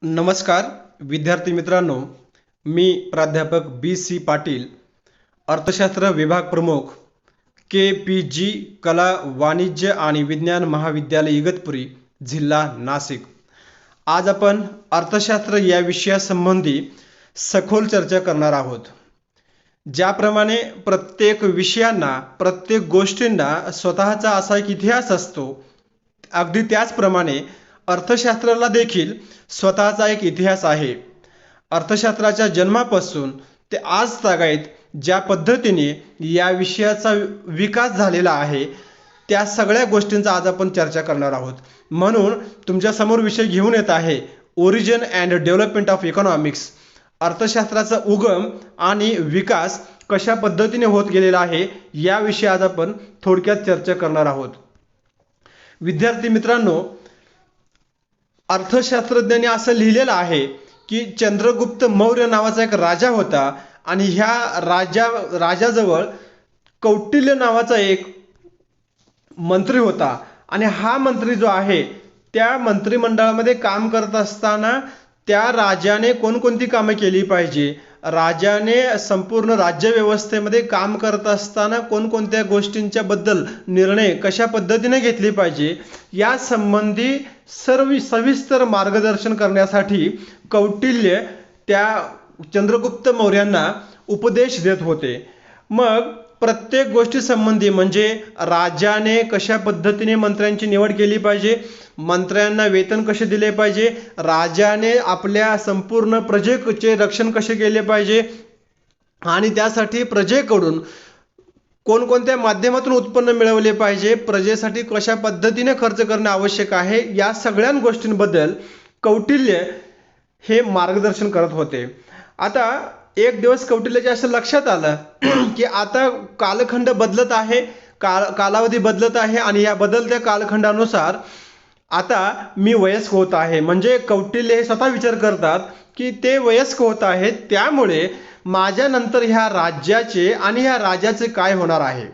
नमस्कार विद्यार्थी मित्रांनो, मी प्राध्यापक बी.सी. पाटील, अर्थशास्त्र विभाग प्रमुख, के.पी.जी. कला वाणिज्य आणि विज्ञान महाविद्यालय इगतपुरी, जिल्हा नाशिक. आज आपण अर्थशास्त्र या विषयासंबंधी सखोल चर्चा करणार आहोत. ज्याप्रमाणे प्रत्येक विषयांना, प्रत्येक गोष्टींना स्वतःचा असा एक इतिहास असतो, अगदी त्याचप्रमाणे अर्थशास्त्राला देखील स्वतःचा एक इतिहास आहे. अर्थशास्त्राच्या जन्मापासून ते आज तागायत ज्या पद्धतीने या विषयाचा विकास झालेला आहे, त्या सगळ्या गोष्टींचा आज आपण चर्चा करणार आहोत. म्हणून तुमच्यासमोर विषय घेऊन येत आहे origin and development of economics. अर्थशास्त्राचा उगम आणि विकास कशा पद्धतीने होत गेलेला आहे याविषयी आज आपण थोडक्यात चर्चा करणार आहोत. विद्यार्थी मित्रांनो, अर्थशास्त्रज्ञांनी असं लिहिलेलं आहे की चंद्रगुप्त मौर्य नावाचा एक राजा होता आणि ह्या राजाजवळ कौटिल्य नावाचा एक मंत्री होता. आणि हा मंत्री जो आहे, त्या मंत्रिमंडळामध्ये काम करत असताना त्या राजाने कोणकोणती कामे केली पाहिजे, राजाने संपूर्ण राज्यव्यवस्थेमध्ये काम करत असताना कोणकोणत्या गोष्टींच्या बद्दल निर्णय कशा पद्धतीने घेतले पाहिजे, या संबंधी सर्व सविस्तर मार्गदर्शन करण्यासाठी कौटिल्य त्या चंद्रगुप्त मौर्यांना उपदेश देत होते. मग प्रत्येक गोष्टी संबंधी, म्हणजे राजाने कशा पद्धतीने मंत्र्यांची निवड केली पाहिजे, मंत्र्यांना वेतन कसे दिले पाहिजे, राजाने आपल्या संपूर्ण प्रजेचे रक्षण कसे केले पाहिजे आणि त्यासाठी प्रजेकडून कोणकोणत्या माध्यमातून उत्पन्न मिळवले पाहिजे, प्रजेसाठी कशा पद्धतीने खर्च करणे आवश्यक आहे, या सगळ्या गोष्टींबद्दल कौटिल्य हे मार्गदर्शन करत होते. आता एक दिवस कौटिल्याच्या असं लक्षात आलं की आता कालखंड बदलत आहे, कालावधी बदलत आहे आणि या बदलत्या कालखंडानुसार आता मी वयस्क होत आहे. म्हणजे कौटिल्य हे स्वतः विचार करतात की ते वयस्क होत आहेत, त्यामुळे माझ्यानंतर ह्या राज्याचे आणि ह्या राजाचे काय होणार आहे,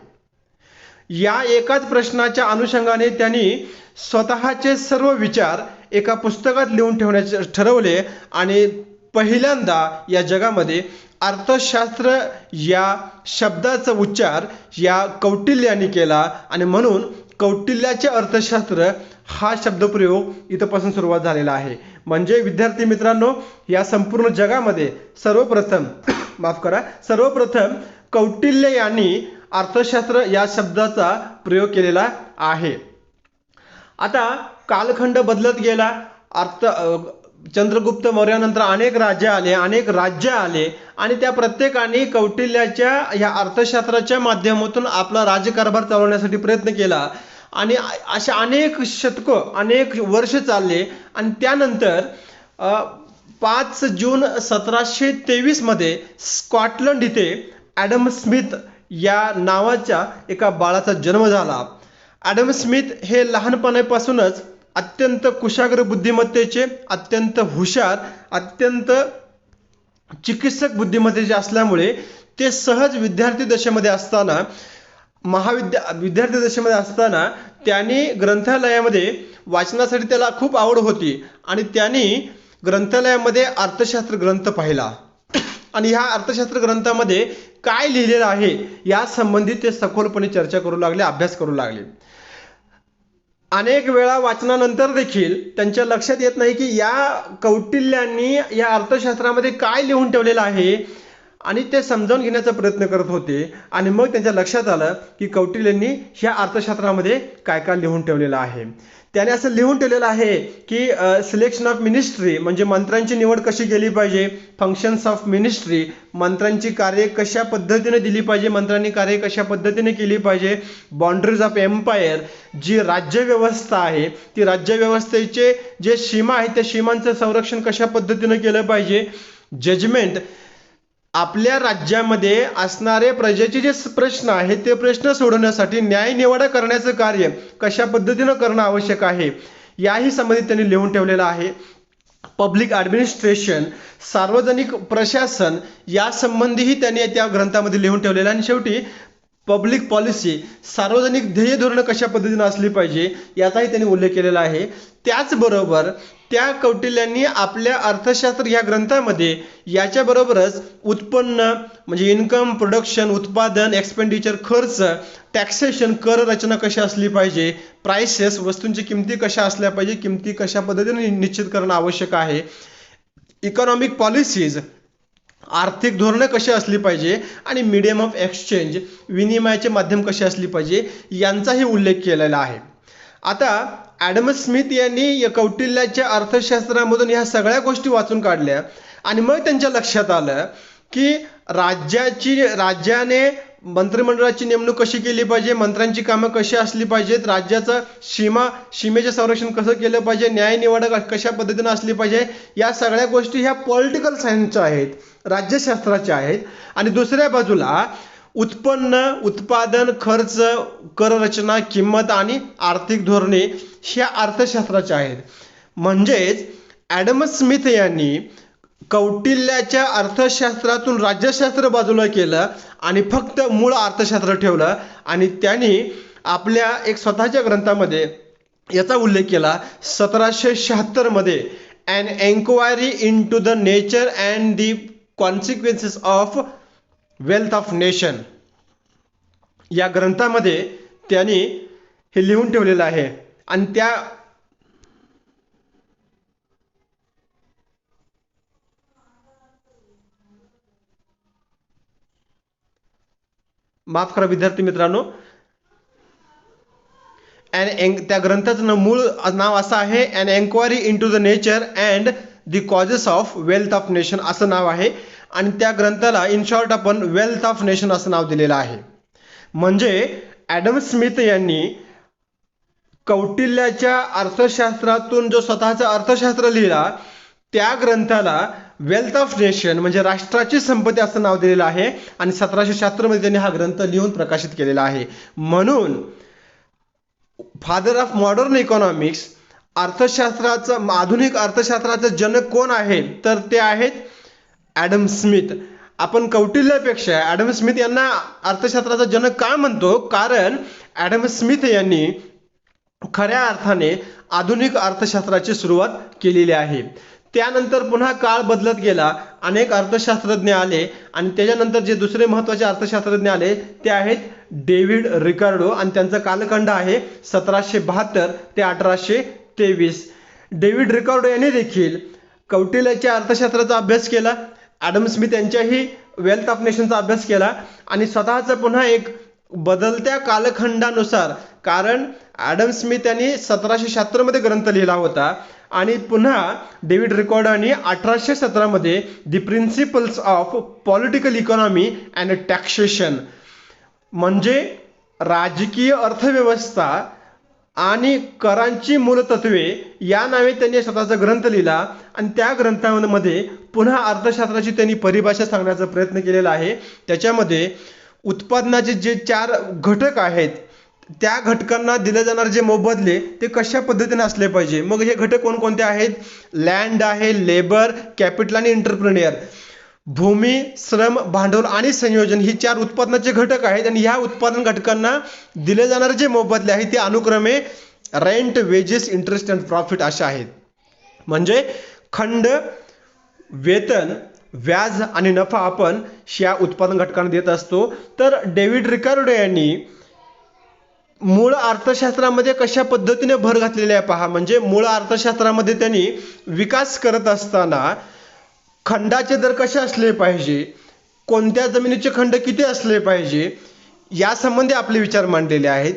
या एकाच प्रश्नाच्या अनुषंगाने त्यांनी स्वतःचे सर्व विचार एका पुस्तकात लिहून ठेवण्याचे ठरवले. आणि पहिल्यांदा या जगामध्ये अर्थशास्त्र या शब्दाचा उच्चार या कौटिल्याने केला आणि म्हणून कौटिल्याचे अर्थशास्त्र हा शब्दप्रयोग इथपासून सुरुवात झालेला आहे. म्हणजे विद्यार्थी मित्रांनो, या संपूर्ण जगामध्ये सर्वप्रथम कौटिल्य यांनी अर्थशास्त्र या शब्दाचा प्रयोग केलेला आहे. आता कालखंड बदलत गेला. चंद्रगुप्त मौर्यानंतर अनेक राज्य आले आणि त्या प्रत्येकाने कौटिल्याच्या या अर्थशास्त्राच्या माध्यमातून आपला राज्यकारभार चालवण्यासाठी प्रयत्न केला. आणि अशा अनेक शतकं, अनेक वर्ष चालले आणि त्यानंतर 5 जून 1723 मध्ये स्कॉटलंड इथे ॲडम स्मिथ या नावाच्या एका बाळाचा जन्म झाला. ॲडम स्मिथ हे लहानपणापासूनच अत्यंत कुशाग्र बुद्धिमत्तेचे, अत्यंत हुशार, अत्यंत चिकित्सक बुद्धिमत्तेचे असल्यामुळे ते सहज विद्यार्थी दशेमध्ये असताना त्यांनी ग्रंथालयामध्ये वाचनासाठी त्याला खूप आवड होती आणि त्यांनी ग्रंथालयामध्ये अर्थशास्त्र ग्रंथ पाहिला आणि ह्या अर्थशास्त्र ग्रंथामध्ये काय लिहिलेलं आहे या संबंधी ते सखोलपणे चर्चा करू लागले, अभ्यास करू लागले. अनेक वेळा वाचनानंतर देखील त्यांच्या लक्षात येत नाही की या कौटिल्यांनी या अर्थशास्त्रामध्ये काय लिहून ठेवलेलं आहे आणि ते समजावून घेण्याचा प्रयत्न करत होते. आणि मग त्यांच्या लक्षात आलं की कौटिल्यांनी ह्या अर्थशास्त्रामध्ये काय काय लिहून ठेवलेलं आहे. त्याने असं लिहून ठेवलेलं आहे की सिलेक्शन ऑफ मिनिस्ट्री, म्हणजे मंत्र्यांची निवड कशी केली पाहिजे, फंक्शन्स ऑफ मिनिस्ट्री, मंत्र्यांची कार्य कशा पद्धतीने दिली पाहिजे, मंत्र्यांनी कार्य कशा पद्धतीने केली पाहिजे, बाउंड्रीज ऑफ एम्पायर, जी राज्यव्यवस्था आहे ती राज्यव्यवस्थेचे जे सीमा आहेत त्या सीमांचं संरक्षण कशा पद्धतीने केलं पाहिजे, जजमेंट, आपल्या राज्यामध्ये असणारे प्रजेचे जे प्रश्न आहेत ते प्रश्न सोडवण्यासाठी न्यायनिवाडा करण्याचं कार्य कशा पद्धतीनं करणं आवश्यक आहे, याही संबंधित त्यांनी लिहून ठेवलेलं आहे. पब्लिक ॲडमिनिस्ट्रेशन, सार्वजनिक प्रशासन, या संबंधीही त्यांनी त्या ग्रंथामध्ये लिहून ठेवलेलं. आणि शेवटी पब्लिक पॉलिसी, सार्वजनिक ध्येय धोरणं कशा पद्धतीने असली पाहिजे याचाही त्यांनी उल्लेख केलेला आहे. त्याचबरोबर त्या कौटिल्यांनी आपल्या अर्थशास्त्र या ग्रंथामध्ये याच्याबरोबरच उत्पन्न म्हणजे इन्कम, प्रोडक्शन, उत्पादन, एक्सपेंडिचर, खर्च, टॅक्सेशन, कर रचना कशी असली पाहिजे, प्राइसेस, वस्तूंची किमती कशा असल्या पाहिजे, किमती कशा पद्धतीने निश्चित करणं आवश्यक आहे, इकॉनॉमिक पॉलिसीज, आर्थिक धोरणे कशी असली पाहिजे आणि मीडियम ऑफ एक्सचेंज, विनिमयाचे माध्यम कसे असली पाहिजे, यांचाही उल्लेख केलेला आहे. आता ॲडम स्मिथ यांनी कौटिल्याच्या अर्थशास्त्रामधून ह्या सगळ्या गोष्टी वाचून काढल्या आणि मग त्यांच्या लक्षात आलं की राज्याने मंत्रिमंडळाची नेमणूक कशी केली पाहिजे, मंत्र्यांची कामं कशी असली पाहिजेत, राज्याचं सीमेचे संरक्षण कसं केलं पाहिजे, न्यायनिवाडा कशा पद्धतीने असली पाहिजे, या सगळ्या गोष्टी ह्या पॉलिटिकल सायन्सच्या आहेत, राज्यशास्त्राच्या आहेत. आणि दुसऱ्या बाजूला उत्पन्न, उत्पादन, खर्च, कर रचना, किंमत आणि आर्थिक धोरणे ह्या अर्थशास्त्राच्या आहेत. म्हणजेच ॲडम स्मिथ यांनी कौटिल्याच्या अर्थशास्त्रातून राज्यशास्त्र बाजूला केलं आणि फक्त मूळ अर्थशास्त्र ठेवलं आणि त्यांनी आपल्या एक स्वतःच्या ग्रंथामध्ये याचा उल्लेख केला 1776 मध्ये, an enquiry in to the nature and the consequences of wealth of nation. या ग्रंथामध्ये त्यांनी हे लिहून ठेवलेलं आहे आणि त्या माफ करा विद्यार्थी मित्रांनो, त्या ग्रंथाचं मूळ नाव असं आहे an enquiry in to the nature and the causes of wealth of nation असं नाव आहे आणि त्या ग्रंथाला इन शॉर्ट आपण वेल्थ ऑफ नेशन असं नाव दिलेलं आहे. म्हणजे ॲडम स्मिथ यांनी कौटिल्याच्या अर्थशास्त्रातून जो स्वतःचा अर्थशास्त्र लिहिला त्या ग्रंथाला वेल्थ ऑफ नेशन म्हणजे राष्ट्राची संपत्ती असं नाव दिलेलं आहे आणि 1776 मध्ये त्यांनी हा ग्रंथ लिहून प्रकाशित केलेला आहे. म्हणून फादर ऑफ मॉडर्न इकॉनॉमिक्स, अर्थशास्त्राचं आधुनिक अर्थशास्त्राचं जनक कोण आहे तर ते आहेत ॲडम स्मिथ. आपण कौटिल्यापेक्षा ॲडम स्मिथ यांना अर्थशास्त्राचा जनक का म्हणतो, कारण ॲडम स्मिथ यांनी खऱ्या अर्थाने आधुनिक अर्थशास्त्राची सुरुवात केलेली आहे. त्यानंतर पुन्हा काळ बदलत गेला, अनेक अर्थशास्त्रज्ञ आले आणि त्याच्यानंतर जे दुसरे महत्त्वाचे अर्थशास्त्रज्ञ आले ते आहेत डेव्हिड रिकार्डो आणि त्यांचा कालखंड आहे 1772 ते 1823. डेव्हिड रिकार्डो यांनी देखील कौटिल्याच्या अर्थशास्त्राचा अभ्यास केला, ॲडम स्मिथ यांच्याही वेल्थ ऑफ नेशनचा अभ्यास केला आणि स्वतःचा पुन्हा एक बदलत्या कालखंडानुसार, कारण ॲडम स्मिथ यांनी 1776 मध्ये ग्रंथ लिहिला होता आणि पुन्हा डेव्हिड रिकार्डो यांनी 1817 मध्ये the principles of political economy and taxation म्हणजे राजकीय अर्थव्यवस्था आणि करांची मूलतत्वे या नावे त्यांनी स्वतःचा ग्रंथ लिहिला आणि त्या ग्रंथामध्ये पुन्हा अर्थशास्त्राची त्यांनी परिभाषा सांगण्याचा प्रयत्न केलेला आहे. त्याच्यामध्ये उत्पादनाचे जे 4 घटक आहेत त्या घटकांना दिले जाणारे जे मोबदले ते कशा पद्धतीने असले पाहिजे. मग हे घटक कोणकोणते आहेत, लँड आहे, लेबर, कॅपिटल आणि एंटरप्रेन्युअर. भूमी, श्रम, भांडवल आणि संयोजन ही 4 उत्पादनाचे घटक आहेत आणि ह्या उत्पादन घटकांना दिले जाणारे जे मोबदले आहेत ते अनुक्रमे rent, wedges, interest and profit असे आहेत. म्हणजे खंड, वेतन, व्याज आणि नफा आपण ह्या उत्पादन घटकांना देत असतो. तर डेव्हिड रिकार्डो यांनी मूळ अर्थशास्त्रामध्ये कशा पद्धतीने भर घातलेली आहे पहा. म्हणजे मूळ अर्थशास्त्रामध्ये त्यांनी विकास करत असताना खंडाचे दर कसे असले पाहिजे, कोणत्या जमिनीचे खंड किती असले पाहिजे यासंबंधी आपले विचार मांडलेले आहेत.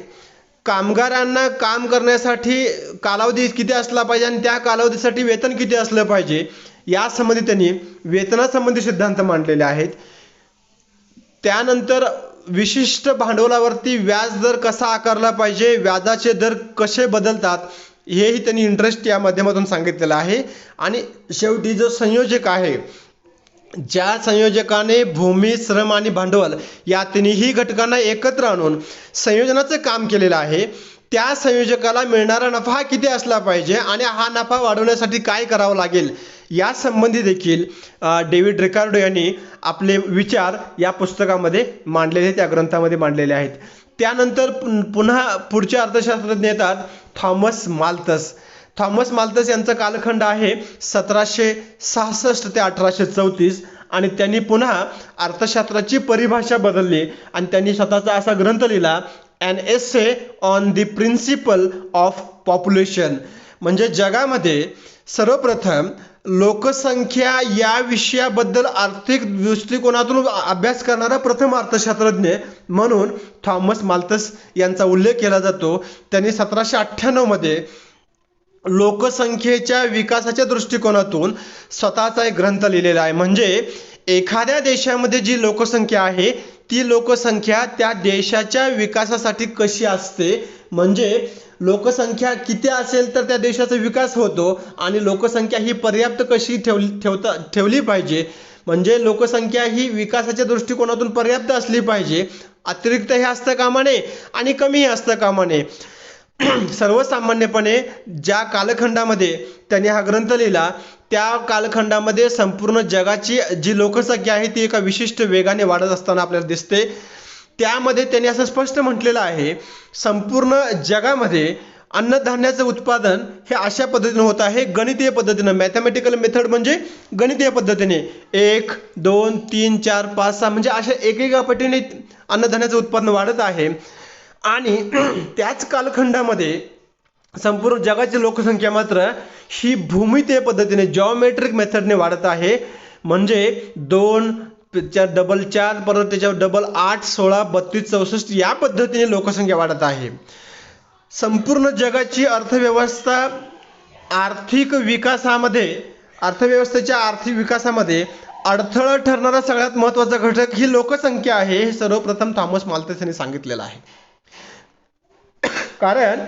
कामगारांना काम करण्यासाठी कालावधी किती असला पाहिजे आणि त्या कालावधीसाठी वेतन किती असलं पाहिजे यासंबंधी त्यांनी वेतनासंबंधी सिद्धांत मांडलेले आहेत. त्यानंतर विशिष्ट भांडवलावरती व्याज दर कसा आकारला पाहिजे, व्याजाचे दर कसे बदलतात हेही त्यांनी इंटरेस्ट या माध्यमातून सांगितलेलं आहे. आणि शेवटी जो संयोजक आहे, ज्या संयोजकाने भूमी, श्रम आणि भांडवल या तिन्ही घटकांना एकत्र आणून संयोजनाचं काम केलेलं आहे, त्या संयोजकाला मिळणारा नफा किती असला पाहिजे आणि हा नफा वाढवण्यासाठी काय करावं लागेल या संबंधी देखील डेव्हिड रिकार्डो यांनी आपले विचार या पुस्तकामध्ये मांडलेले, त्या ग्रंथामध्ये मांडलेले आहेत. त्यानंतर पुन्हा पुढचे अर्थशास्त्रज्ञ येतात थॉमस माल्थस. थॉमस माल्थस यांचा कालखंड आहे 1766 ते 1834 आणि त्यांनी पुन्हा अर्थशास्त्राची परिभाषा बदलली आणि त्यांनी स्वतःचा असा ग्रंथ लिहिला An essay on the principle of population. म्हणजे जगामध्ये सर्वप्रथम लोकसंख्या या विषयाबद्दल आर्थिक दृष्टिकोनातून अभ्यास करणारा प्रथम अर्थशास्त्रज्ञ म्हणून थॉमस माल्थस यांचा उल्लेख केला जातो. त्यांनी 1798 मध्ये लोकसंख्येच्या विकासाच्या दृष्टिकोनातून स्वतःचा एक ग्रंथ लिहिलेला आहे. म्हणजे एखाद्या देशामध्ये जी लोकसंख्या आहे ती लोकसंख्या त्या देशाच्या विकासासाठी कशी असते, म्हणजे लोकसंख्या किती असेल तर त्या देशाचा विकास होतो आणि लोकसंख्या ही पर्याप्त कशी ठेवली पाहिजे, म्हणजे लोकसंख्या ही विकासाच्या दृष्टिकोनातून पर्याप्त असली पाहिजे, अतिरिक्त हे असता कामा नये आणि कमीही असता कामा नये. सर्वसामान्यपणे ज्या कालखंडामध्ये त्यांनी हा ग्रंथ लिहिला त्या कालखंडामध्ये संपूर्ण जगाची जी लोकसंख्या आहे ती एका विशिष्ट वेगाने वाढत असताना आपल्याला दिसते. त्यामध्ये त्यांनी असं स्पष्ट म्हटलेलं आहे, संपूर्ण जगामध्ये अन्नधान्याचं उत्पादन हे अशा पद्धतीने होत आहे, गणितीय पद्धतीने, मॅथमॅटिकल मेथड म्हणजे गणितीय पद्धतीने 1 2 3 4 5 6 म्हणजे अशा एकेका पटीने अन्नधान्याचं उत्पादन वाढत आहे. आणि त्याच कालखंडामध्ये संपूर्ण जगाची लोकसंख्या मात्र ही भूमितीय पद्धतीने जॉमेट्रिक मेथडने वाढत आहे. म्हणजे 2 च्या डबल 4 परत त्याच्यावर डबल 8 16 32 64 या पद्धतीने लोकसंख्या वाढत आहे. संपूर्ण जगाची अर्थव्यवस्था अर्थव्यवस्थेच्या आर्थिक विकासामध्ये अडथळा ठरणारा सगळ्यात महत्त्वाचा घटक ही लोकसंख्या आहे, हे सर्वप्रथम थॉमस माल्थस यांनी सांगितलेलं आहे. कारण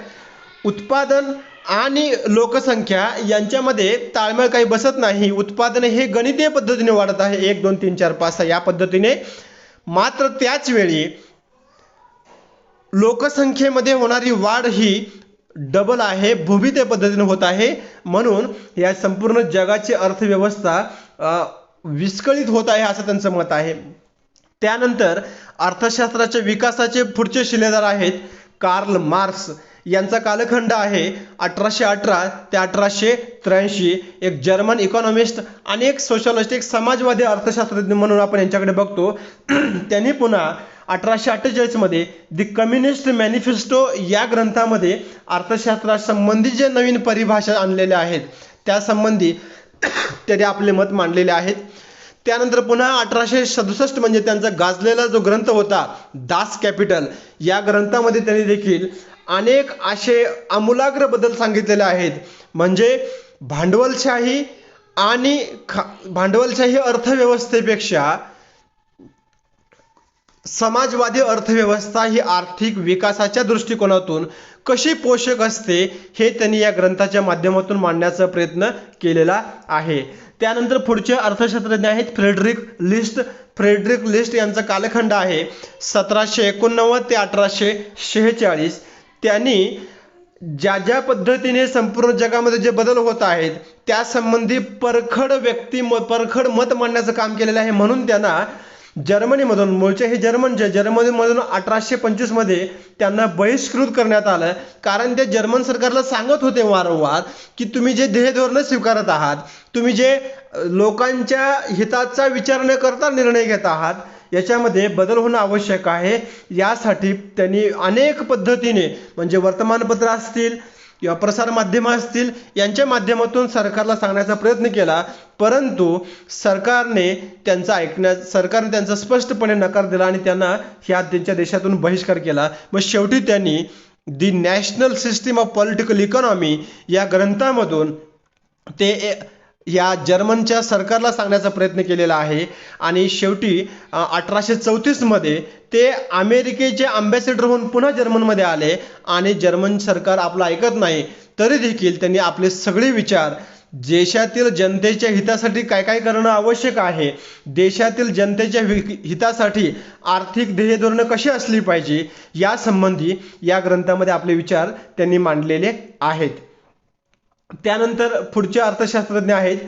उत्पादन आणि लोकसंख्या यांच्यामध्ये ताळमेळ काही बसत नाही. उत्पादन हे गणितीय पद्धतीने वाढत आहे 1 2 3 4 5 6 या पद्धतीने, मात्र त्याच वेळी लोकसंख्येमध्ये होणारी वाढ ही डबल आहे, भूमितीय पद्धतीने होत आहे. म्हणून या संपूर्ण जगाची अर्थव्यवस्था विस्कळीत होत आहे असं त्यांचं मत आहे. त्यानंतर अर्थशास्त्राच्या विकासाचे पुढचे शिलेदार आहेत कार्ल मार्क्स यांचा कालखंड आहे 1818 ते 1883. एक जर्मन इकॉनॉमिस्ट आणि एक सोशलिस्ट, एक समाजवादी अर्थशास्त्रज्ञ म्हणून आपण यांच्याकडे बघतो. त्यांनी पुन्हा 1848 मध्ये द कम्युनिस्ट मॅनिफेस्टो या ग्रंथामध्ये अर्थशास्त्रासंबंधी जे नवीन परिभाषा आणलेल्या आहेत त्या संबंधी त्यांनी आपले मत मांडलेले आहेत. त्यानंतर पुन्हा 1867 म्हणजे त्यांचा गाजलेला जो ग्रंथ होता दास कॅपिटल, या ग्रंथामध्ये त्यांनी देखील अनेक असे आमूलाग्र बदल सांगितलेले आहेत. म्हणजे भांडवलशाही अर्थव्यवस्थेपेक्षा समाजवादी अर्थव्यवस्था ही आर्थिक विकासाच्या दृष्टिकोनातून कशी पोषक असते हे त्यांनी या ग्रंथाच्या माध्यमातून मांडण्याचा प्रयत्न केलेला आहे. त्यानंतर पुढचे अर्थशास्त्रज्ञ आहेत फ्रेडरिक लिस्ट यांचा कालखंड आहे 1789 ते 1846. त्यांनी ज्या पद्धतीने संपूर्ण जगामध्ये जे बदल होत आहेत त्या संबंधी परखड मत मांडण्याचं काम केलेलं आहे. म्हणून त्यांना जर्मनीमधून, मूळचे हे जर्मनीमधून 1825 मध्ये त्यांना बहिष्कृत करण्यात आलं. कारण ते जर्मन सरकारला सांगत होते वारंवार की तुम्ही जे ध्येयधोरण स्वीकारत आहात, तुम्ही जे लोकांच्या हिताचा विचार न करता निर्णय घेत आहात, याच्यामध्ये बदल होणं आवश्यक आहे. यासाठी त्यांनी अनेक पद्धतीने, म्हणजे वर्तमानपत्र असतील किंवा प्रसार माध्यमं असतील यांच्या माध्यमातून सरकारला सांगण्याचा प्रयत्न केला, परंतु सरकारने त्यांचा स्पष्टपणे नकार दिला आणि त्यांना त्यांच्या देशातून बहिष्कार केला. मग शेवटी त्यांनी the national system of political economy या ग्रंथामधून ते या जर्मनच्या सरकारला सांगण्याचा प्रयत्न केलेला आहे. आणि शेवटी 1834 मध्ये ते अमेरिकेचे अँबॅसेडर होऊन पुन्हा जर्मनमध्ये आले आणि जर्मन सरकार आपलं ऐकत नाही तरी देखील त्यांनी आपले सगळे विचार देशातील जनतेच्या हितासाठी काय करणं आवश्यक आहे, देशातील जनतेच्या हितासाठी आर्थिक ध्येय धोरणं कशी असली पाहिजे या संबंधी या ग्रंथामध्ये आपले विचार त्यांनी मांडलेले आहेत. त्यानंतर पुढचे अर्थशास्त्रज्ञ आहेत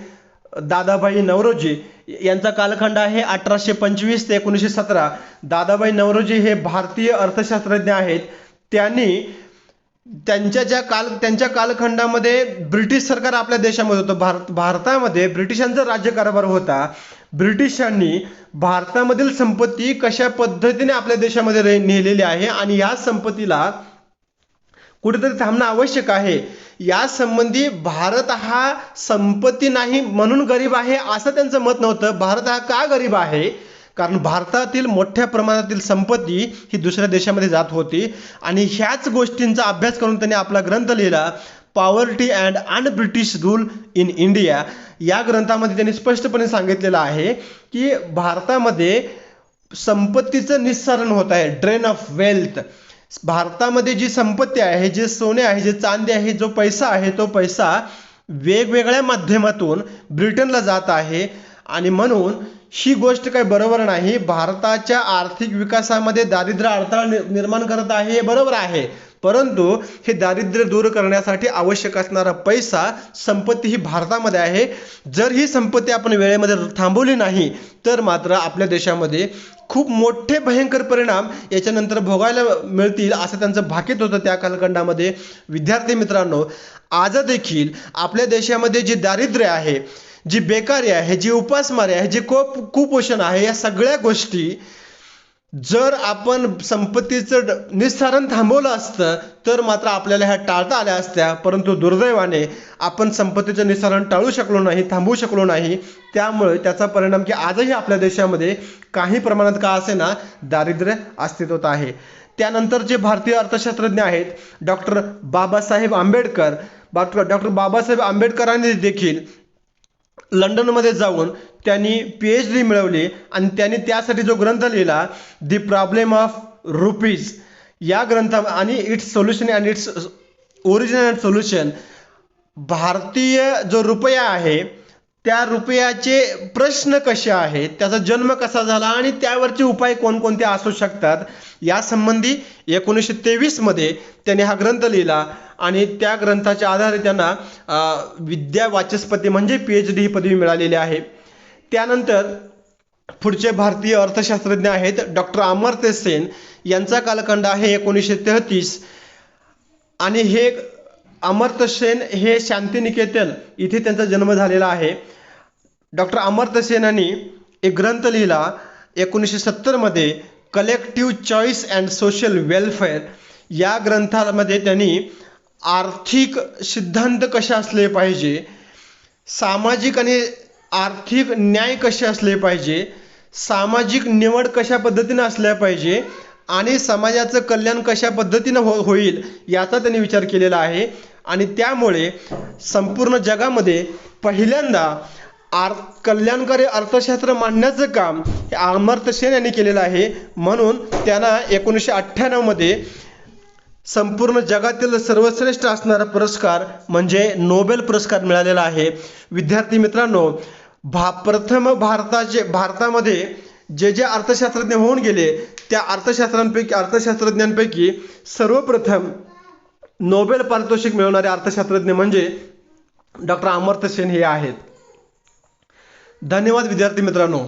दादाभाई नौरोजी यांचा कालखंड आहे 1825 ते 1917. दादाभाई नौरोजी हे भारतीय अर्थशास्त्रज्ञ आहेत. त्यांनी त्यांच्या कालखंडामध्ये ब्रिटिश सरकार आपल्या देशामध्ये होतं. भारतामध्ये ब्रिटिशांचा राज्यकारभार होता. ब्रिटिशांनी भारतामधील संपत्ती कशा पद्धतीने आपल्या देशामध्ये नेलेली आहे आणि या संपत्तीला कुठेतरी थांबणं आवश्यक आहे. या संबंधी भारत हा संपत्ती नाही म्हणून गरीब आहे असं त्यांचं मत नव्हतं. भारत हा का गरीब आहे, कारण भारतातील मोठ्या प्रमाणातील संपत्ती ही दुसऱ्या देशामध्ये जात होती आणि ह्याच गोष्टींचा अभ्यास करून त्यांनी आपला ग्रंथ लिहिला, poverty and un-British rule in India. या ग्रंथामध्ये त्यांनी स्पष्टपणे सांगितलेलं आहे की भारतामध्ये संपत्तीचं निस्सारण होत आहे, ड्रेन ऑफ वेल्थ. भारतामध्ये जी संपत्ती आहे, जे सोने आहे, जे चांदी आहे, जो पैसा आहे, तो पैसा वेगवेगळ्या माध्यमातून ब्रिटनला जात आहे आणि म्हणून ही गोष्ट काही बरोबर नाही. भारताच्या आर्थिक विकासामध्ये दारिद्र्य अडथळा निर्माण करत आहे हे बरोबर आहे, परंतु हे दारिद्र्य दूर करण्यासाठी आवश्यक असणारा पैसा, संपत्ती ही भारतामध्ये आहे. जर ही संपत्ती आपण वेळेमध्ये थांबवली नाही तर मात्र आपल्या देशामध्ये खूप मोठे भयंकर परिणाम याच्यानंतर भोगायला मिळतील असं त्यांचं भाकीत होतं त्या कालखंडामध्ये. विद्यार्थी मित्रांनो, आज देखील आपल्या देशामध्ये जे दारिद्र्य आहे, जी बेकारी आहे, जी उपासमारी आहे, जे कुपोषण आहे, या सगळ्या गोष्टी जर आपण संपत्तीचं निस्सारण थांबवलं असतं तर मात्र आपल्याला ह्या टाळता आल्या असत्या, परंतु दुर्दैवाने आपण संपत्तीचं निस्सारण टाळू शकलो नाही, थांबवू शकलो नाही. त्यामुळे त्याचा परिणाम की आजही आपल्या देशामध्ये काही प्रमाणात का असेना दारिद्र्य अस्तित्वात आहे. त्यानंतर जे भारतीय अर्थशास्त्रज्ञ आहेत डॉक्टर बाबासाहेब आंबेडकर, डॉक्टर बाबासाहेब आंबेडकरांनी देखील लंडनमध्ये जाऊन त्यांनी PhD मिळवली आणि त्यांनी त्यासाठी जो ग्रंथ लिहिला, द प्रॉब्लेम ऑफ रुपीज, या ग्रंथा आणि it's solution and its origin and solution. भारतीय जो रुपया आहे त्या रुपयाचे प्रश्न कसे आहेत, त्याचा जन्म कसा झाला आणि त्यावरचे उपाय कोणकोणते असू शकतात, या संबंधी 1923 मध्ये त्यांनी हा ग्रंथ लिहिला आणि त्या ग्रंथाच्या आधारे त्यांना विद्या वाचस्पती म्हणजे PhD ही पदवी मिळालेली आहे. त्यानंतर पुढचे भारतीय अर्थशास्त्रज्ञ आहेत डॉक्टर अमर्त्य सेन. यांचा कालखंड आहे 1933 आणि हे अमर्त्य सेन हे शांतिनिकेतन इथे त्यांचा जन्म झालेला आहे. डॉक्टर अमर्त्य सेनांनी एक ग्रंथ लिहिला 1970 मध्ये, collective choice and social welfare. या ग्रंथामध्ये त्यांनी आर्थिक सिद्धांत कसे असले पाहिजे, सामाजिक आणि आर्थिक न्याय कसे असले पाहिजे, सामाजिक निवड कशा पद्धतीने असल्या पाहिजे आणि समाजाचं कल्याण कशा पद्धतीने होईल याचा त्यांनी विचार केलेला आहे. आणि त्यामुळे संपूर्ण जगामध्ये पहिल्यांदा कल्याणकारी अर्थशास्त्र मांडण्याचं काम हे अमर्त्य सेन यांनी केलेलं आहे. म्हणून त्यांना 1998 मध्ये संपूर्ण जगातील सर्वश्रेष्ठ असणारा पुरस्कार म्हणजे नोबेल पुरस्कार मिळालेला आहे. विद्यार्थी मित्रांनो, भारतामध्ये जे अर्थशास्त्रज्ञ होऊन गेले त्या अर्थशास्त्रज्ञांपैकी सर्वप्रथम नोबेल पारितोषिक मिळवणारे अर्थशास्त्रज्ञ म्हणजे डॉक्टर अमर्त्य सेन हे आहेत. धन्यवाद विद्यार्थी मित्रांनो.